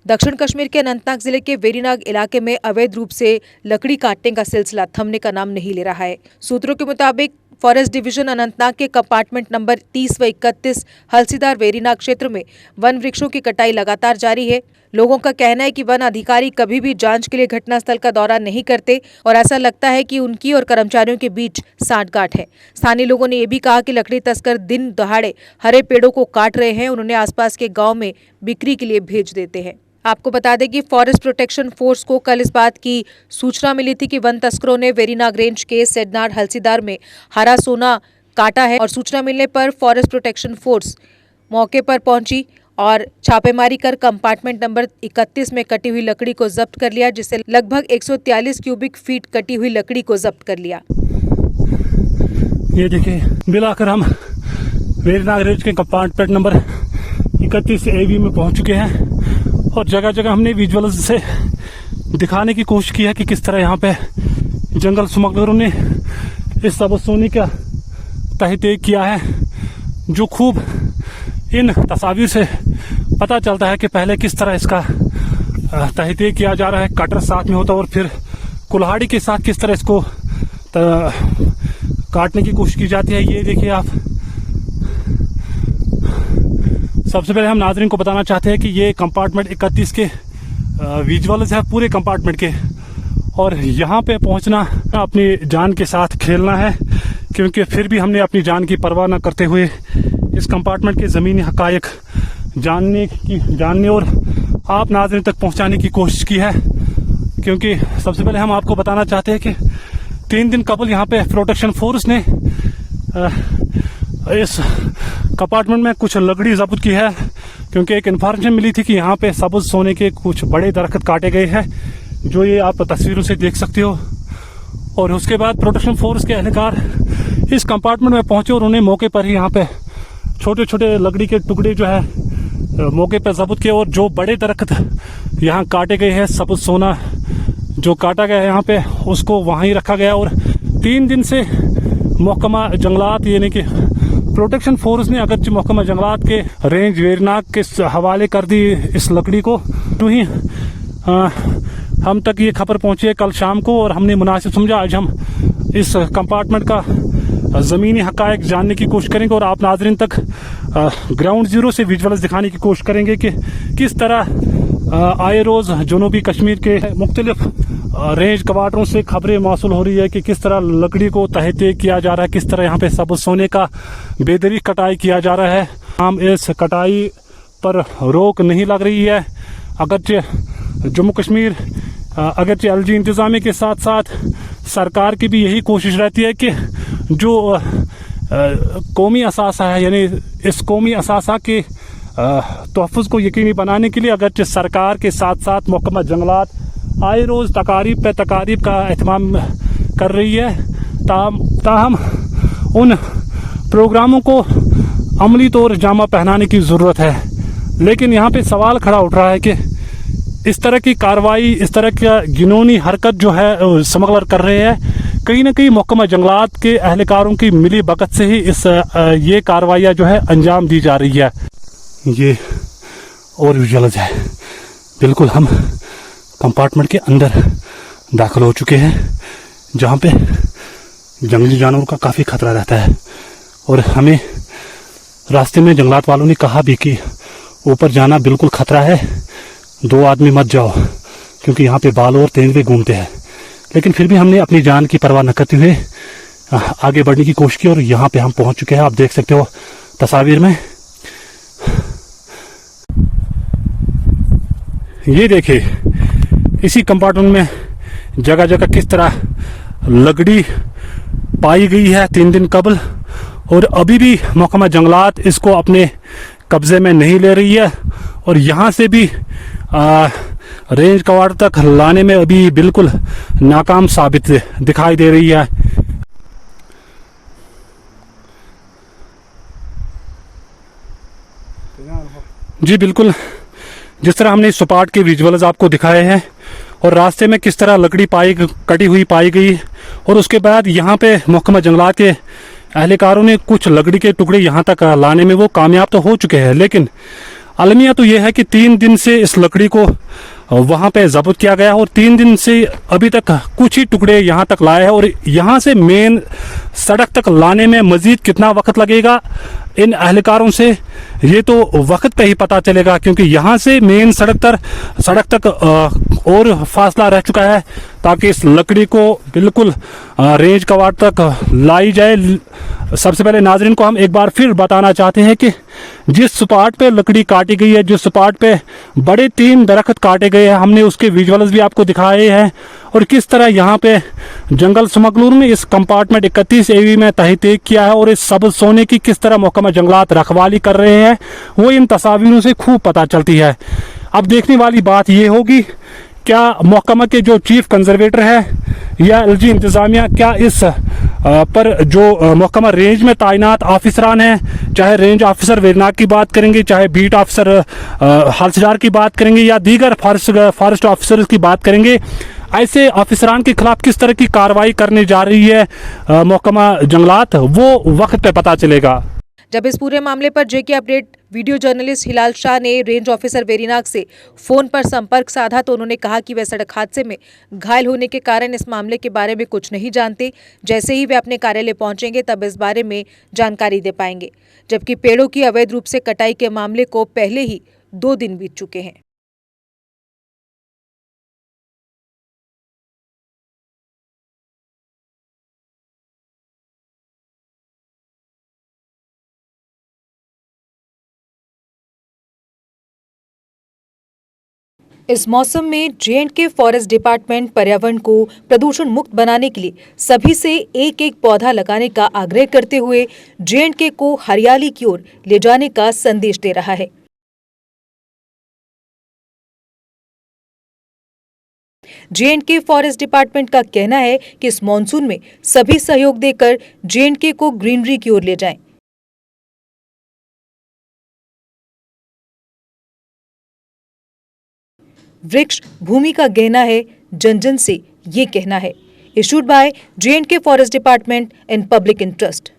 दक्षिण कश्मीर के अनंतनाग जिले के वेरीनाग इलाके में अवैध रूप से लकड़ी काटने का सिलसिला थमने का नाम नहीं ले रहा है। सूत्रों के मुताबिक फॉरेस्ट डिवीजन अनंतनाग के कंपार्टमेंट नंबर 30 व 31 हलसीदार वेरीनाग क्षेत्र में वन वृक्षों की कटाई लगातार जारी है। लोगों का कहना है कि वन अधिकारी कभी भी जांच के लिए घटनास्थल का दौरा नहीं करते और ऐसा लगता है कि उनकी और कर्मचारियों के बीच सांठगांठ है। स्थानीय लोगों ने यह भी कहा कि लकड़ी तस्कर दिन दहाड़े हरे पेड़ों को काट रहे हैं और उन्हें आसपास के गांव में बिक्री के लिए भेज देते हैं। आपको बता दें कि फॉरेस्ट प्रोटेक्शन फोर्स को कल इस बात की सूचना मिली थी कि वन तस्करों ने वेरीनाग रेंज के सेडनार हलसीदार में हरा सोना काटा है और सूचना मिलने पर फॉरेस्ट प्रोटेक्शन फोर्स मौके पर पहुंची और छापेमारी कर कंपार्टमेंट नंबर 31 में कटी हुई लकड़ी को जब्त कर लिया, जिससे लगभग 143 क्यूबिक फीट कटी हुई लकड़ी को जब्त कर लिया। ये देखिए, मिलाकर हम वेरीनाग रेंज के कंपार्टमेंट नंबर 31 एवी में पहुंच चुके हैं और जगह जगह हमने विजुअल्स से दिखाने की कोशिश की है कि किस तरह यहाँ पे जंगल स्मगलरों ने इस सबज सोने का तहकीक किया है, जो खूब इन तस्वीर से पता चलता है कि पहले किस तरह इसका तहकीक किया जा रहा है। कटर साथ में होता है और फिर कुल्हाड़ी के साथ किस तरह इसको काटने की कोशिश की जाती है। ये देखिए आप, सबसे पहले हम नाजरीन को बताना चाहते हैं कि ये कंपार्टमेंट 31 के विजुअल्स है पूरे कंपार्टमेंट के, और यहाँ पे पहुँचना अपनी जान के साथ खेलना है, क्योंकि फिर भी हमने अपनी जान की परवाह न करते हुए इस कंपार्टमेंट के ज़मीनी हकायक जानने और आप नाज़रीन तक पहुंचाने की कोशिश की है। क्योंकि सबसे पहले हम आपको बताना चाहते हैं कि 3 दिन कबल यहाँ पे प्रोटेक्शन फोर्स ने इस कंपार्टमेंट में कुछ लकड़ी जब्त की है, क्योंकि एक इन्फॉर्मेशन मिली थी कि यहाँ पे सबज सोने के कुछ बड़े दरख्त काटे गए हैं, जो ये आप तस्वीरों से देख सकते हो। और उसके बाद प्रोटेक्शन फोर्स के एहलकार इस कंपार्टमेंट में पहुंचे और उन्हें मौके पर ही यहाँ पे छोटे छोटे लकड़ी के टुकड़े जो है मौके पर जब्त किए, और जो बड़े दरख्त यहाँ काटे गए हैं, सबज सोना जो काटा गया है यहाँ पे, उसको वहाँ ही रखा गया। और 3 दिन से महकमा जंगलात यानी कि प्रोटेक्शन फोर्स ने अगरचे महकमा जंगलात के रेंज वेरीनाग के हवाले कर दी इस लकड़ी को, तो ही हम तक ये खबर पहुंची है कल शाम को, और हमने मुनासिब समझा आज हम इस कंपार्टमेंट का ज़मीनी हकायक जानने की कोशिश करेंगे और आप नाजरीन तक ग्राउंड जीरो से विजुअल्स दिखाने की कोशिश करेंगे कि किस तरह आए रोज़ जनूबी कश्मीर के मुख्तलिफ रेंज क्वार्टरों से खबरें मौसूल हो रही है कि किस तरह लकड़ी को तहकीक किया जा रहा है, किस तरह यहाँ पे सबज सोने का बेदरी कटाई किया जा रहा है। हम इस कटाई पर रोक नहीं लग रही है, अगरचे जम्मू कश्मीर अगरचे एलजी इंतज़ामिया के साथ साथ सरकार की भी यही कोशिश रहती है कि जो कौमी असासा है, यानी इस कौमी असासा के तहफ़्फ़ुज़ को यकीनी बनाने के लिए अगरचे सरकार के साथ साथ महकमा जंगलात आए रोज़ तकारीब पे तकारीब का एहतमाम कर रही है, ताहम उन प्रोग्रामों को अमली तौर जामा पहनाने की ज़रूरत है। लेकिन यहाँ पे सवाल खड़ा उठ रहा है कि इस तरह की कार्रवाई, इस तरह का गिनौनी हरकत जो है स्मगलर कर रहे हैं, कहीं ना कहीं महकमा जंगलात के अहलकारों की मिली भगत से ही ये कार्रवाइयाँ जो है अंजाम दी जा रही है। ये और विजुअल्स है, बिल्कुल हम कंपार्टमेंट के अंदर दाखिल हो चुके हैं, जहाँ पे जंगली जानवरों का काफ़ी खतरा रहता है। और हमें रास्ते में जंगलात वालों ने कहा भी कि ऊपर जाना बिल्कुल खतरा है, 2 आदमी मत जाओ, क्योंकि यहाँ पे बाल और तेंदुए घूमते हैं। लेकिन फिर भी हमने अपनी जान की परवाह न करते हुए आगे बढ़ने की कोशिश की और यहाँ पे हम पहुँच चुके हैं। आप देख सकते हो तस्वीर में, ये देखिए इसी कंपार्टमेंट में जगह जगह किस तरह लकड़ी पाई गई है 3 दिन कबल, और अभी भी महकमा जंगलात इसको अपने कब्जे में नहीं ले रही है, और यहाँ से भी रेंज क्वार्टर तक लाने में अभी बिल्कुल नाकाम साबित दिखाई दे रही है। जी बिल्कुल, जिस तरह हमने सपाट के विजुअल्स आपको दिखाए हैं और रास्ते में किस तरह लकड़ी कटी हुई पाई गई, और उसके बाद यहाँ पे महकमा जंगलात के अहलकारों ने कुछ लकड़ी के टुकड़े यहाँ तक लाने में वो कामयाब तो हो चुके हैं, लेकिन अलमिया तो ये है कि 3 दिन से इस लकड़ी को वहाँ पे जब्त किया गया और 3 दिन से अभी तक कुछ ही टुकड़े यहाँ तक लाए हैं और यहाँ से मेन सड़क तक लाने में मजीद कितना वक्त लगेगा इन अहलकारों से ये तो वक्त पे ही पता चलेगा, क्योंकि यहाँ से मेन सड़क तक और फासला रह चुका है ताकि इस लकड़ी को बिल्कुल रेंज कवाड़ तक लाई जाए। सबसे पहले नाजरीन को हम एक बार फिर बताना चाहते हैं कि जिस स्पॉट पे लकड़ी काटी गई है, जिस स्पॉट पे बड़े 3 दरख्त काटे गए हैं, हमने उसके विजुअल्स भी आपको दिखाए हैं और किस तरह यहाँ पे जंगल स्मगलूर में इस कंपार्टमेंट 31 AV में तहकीक किया है और इस सब्ज सोने की किस तरह महकमा जंगलात रखवाली कर रहे हैं वो इन तस्वीरों से खूब पता चलती है। अब देखने वाली बात ये होगी क्या महकमा के जो चीफ कंजर्वेटर है या LG इंतज़ामिया क्या इस पर जो महकमा रेंज में तैनात ऑफिसरान हैं, चाहे रेंज ऑफिसर वेरनाग की बात करेंगे, चाहे बीट ऑफिसर हालसडार की बात करेंगे या दीगर फॉरेस्ट ऑफिसर की बात करेंगे, ऐसे ऑफिसरान के खिलाफ किस तरह की कार्रवाई करने जा रही है महकमा जंगलात, वो वक्त पे पता चलेगा। जब इस पूरे मामले पर जेके अपडेट वीडियो जर्नलिस्ट हिलाल शाह ने रेंज ऑफिसर वेरीनाग से फोन पर संपर्क साधा तो उन्होंने कहा कि वे सड़क हादसे में घायल होने के कारण इस मामले के बारे में कुछ नहीं जानते। जैसे ही वे अपने कार्यालय पहुंचेंगे तब इस बारे में जानकारी दे पाएंगे। जबकि पेड़ों की अवैध रूप से कटाई के मामले को पहले ही 2 दिन बीत चुके हैं। इस मौसम में J&K फॉरेस्ट डिपार्टमेंट पर्यावरण को प्रदूषण मुक्त बनाने के लिए सभी से एक-एक पौधा लगाने का आग्रह करते हुए J&K को हरियाली की ओर ले जाने का संदेश दे रहा है। J&K फॉरेस्ट डिपार्टमेंट का कहना है कि इस मॉनसून में सभी सहयोग देकर J&K को ग्रीनरी की ओर ले जाएं। वृक्ष भूमि का गहना है, जन जन से ये कहना है। Issued by J&K forest department in public interest.